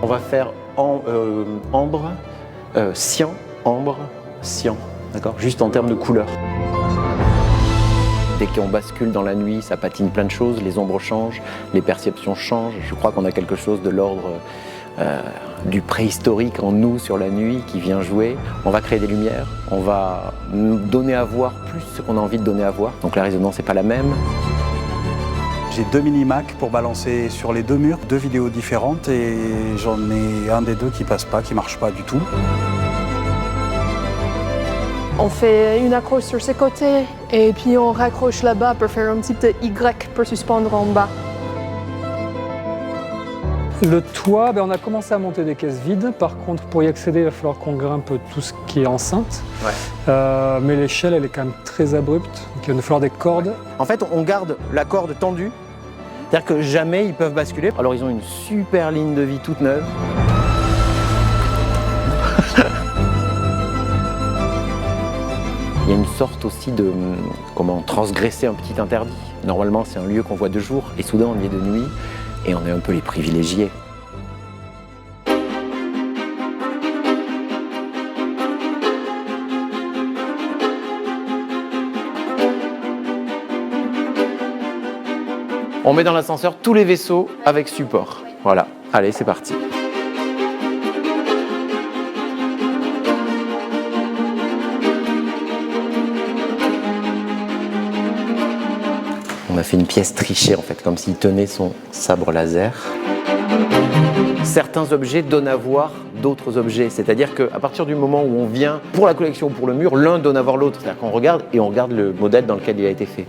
On va faire ambre, cyan, ambre, cyan, d'accord? Juste en termes de couleur. Dès qu'on bascule dans la nuit, ça patine plein de choses, les ombres changent, les perceptions changent. Je crois qu'on a quelque chose de l'ordre du préhistorique en nous sur la nuit qui vient jouer. On va créer des lumières, on va donner à voir plus ce qu'on a envie de donner à voir. Donc la résonance n'est pas la même. J'ai 2 mini-Mac pour balancer sur les 2 murs, 2 vidéos différentes et j'en ai un des 2 qui passe pas, qui marche pas du tout. On fait une accroche sur ses côtés et puis on raccroche là-bas pour faire un petit Y pour suspendre en bas. Le toit, on a commencé à monter des caisses vides. Par contre, pour y accéder, il va falloir qu'on grimpe tout ce qui est enceinte. Ouais. Mais l'échelle, elle est quand même très abrupte. Donc il va nous falloir des cordes. En fait, on garde la corde tendue, c'est-à-dire que jamais ils peuvent basculer. Alors ils ont une super ligne de vie toute neuve. Il y a une sorte aussi de transgresser un petit interdit. Normalement, c'est un lieu qu'on voit de jour, et soudain on y est de nuit, et on est un peu les privilégiés. On met dans l'ascenseur tous les vaisseaux avec support. Voilà, allez, c'est parti. On a fait une pièce trichée en fait, comme s'il tenait son sabre laser. Certains objets donnent à voir d'autres objets, c'est-à-dire qu'à partir du moment où on vient pour la collection ou pour le mur, l'un donne à voir l'autre. C'est-à-dire qu'on regarde et on regarde le modèle dans lequel il a été fait.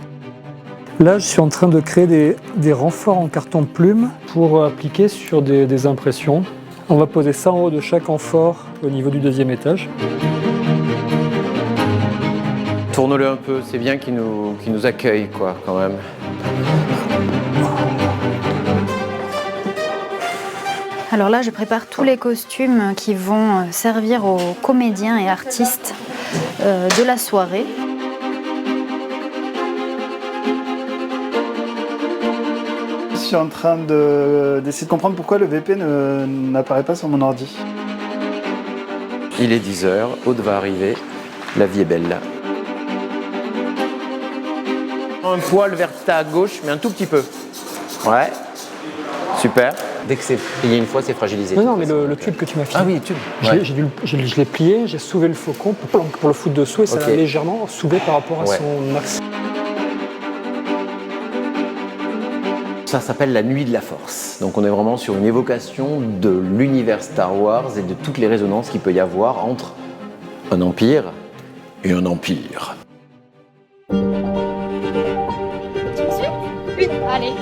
Là, je suis en train de créer des renforts en carton plume pour appliquer sur des impressions. On va poser ça en haut de chaque amphore au niveau du 2e étage. Tourne-le un peu, c'est bien qu'il nous accueille, quoi, quand même. Alors là, je prépare tous les costumes qui vont servir aux comédiens et artistes de la soirée. Je suis en train d'essayer de comprendre pourquoi le VP n'apparaît pas sur mon ordi. Il est 10h, Aude va arriver, la vie est belle là. Un poil vers ta gauche, mais un tout petit peu. Ouais, super. Dès que c'est plié une fois, c'est fragilisé. Non, mais le tube que tu m'as filé. Ah oui, le tube. Ouais. Je l'ai plié, j'ai soulevé le faucon pour le foutre dessous et ça l'a légèrement soulevé par rapport à son axe. Ça s'appelle la nuit de la force. Donc on est vraiment sur une évocation de l'univers Star Wars et de toutes les résonances qu'il peut y avoir entre un empire et un empire. Oui, allez.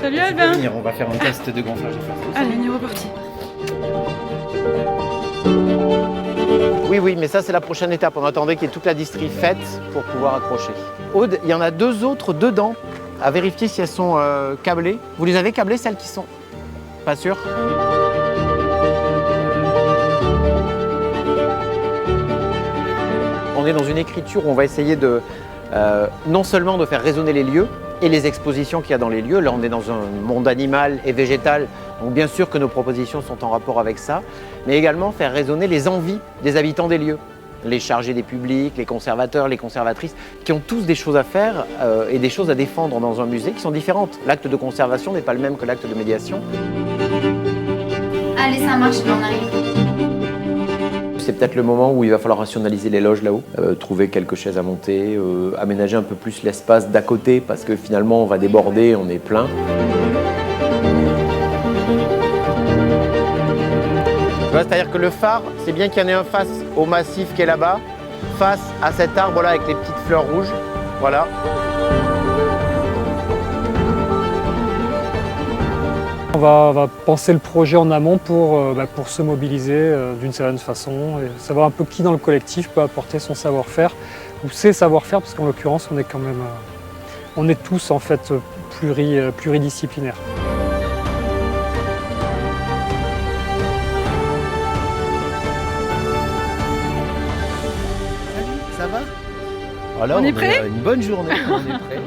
Salut Albin. On va faire un test de gonflage. Allez, on est reparti. Oui, mais ça c'est la prochaine étape. On attendait qu'il y ait toute la distrie faite pour pouvoir accrocher. Aude, il y en a 2 autres dedans à vérifier si elles sont câblées. Vous les avez câblées, celles qui sont pas sûres? On est dans une écriture où on va essayer de non seulement de faire résonner les lieux et les expositions qu'il y a dans les lieux. Là, on est dans un monde animal et végétal, donc bien sûr que nos propositions sont en rapport avec ça, mais également faire résonner les envies des habitants des lieux. Les chargés des publics, les conservateurs, les conservatrices, qui ont tous des choses à faire et des choses à défendre dans un musée qui sont différentes. L'acte de conservation n'est pas le même que l'acte de médiation. Allez, ça marche, on arrive. C'est peut-être le moment où il va falloir rationaliser les loges là-haut, trouver quelques chaises à monter, aménager un peu plus l'espace d'à côté parce que finalement on va déborder, on est plein. C'est-à-dire que le phare, c'est bien qu'il y en ait un face au massif qui est là-bas, face à cet arbre-là avec les petites fleurs rouges. Voilà. On va penser le projet en amont pour se mobiliser d'une certaine façon et savoir un peu qui dans le collectif peut apporter son savoir-faire ou ses savoir-faire parce qu'en l'occurrence on est quand même, on est tous en fait pluridisciplinaires. Ça va? Alors, On est prêt? Une bonne journée, on est prêt.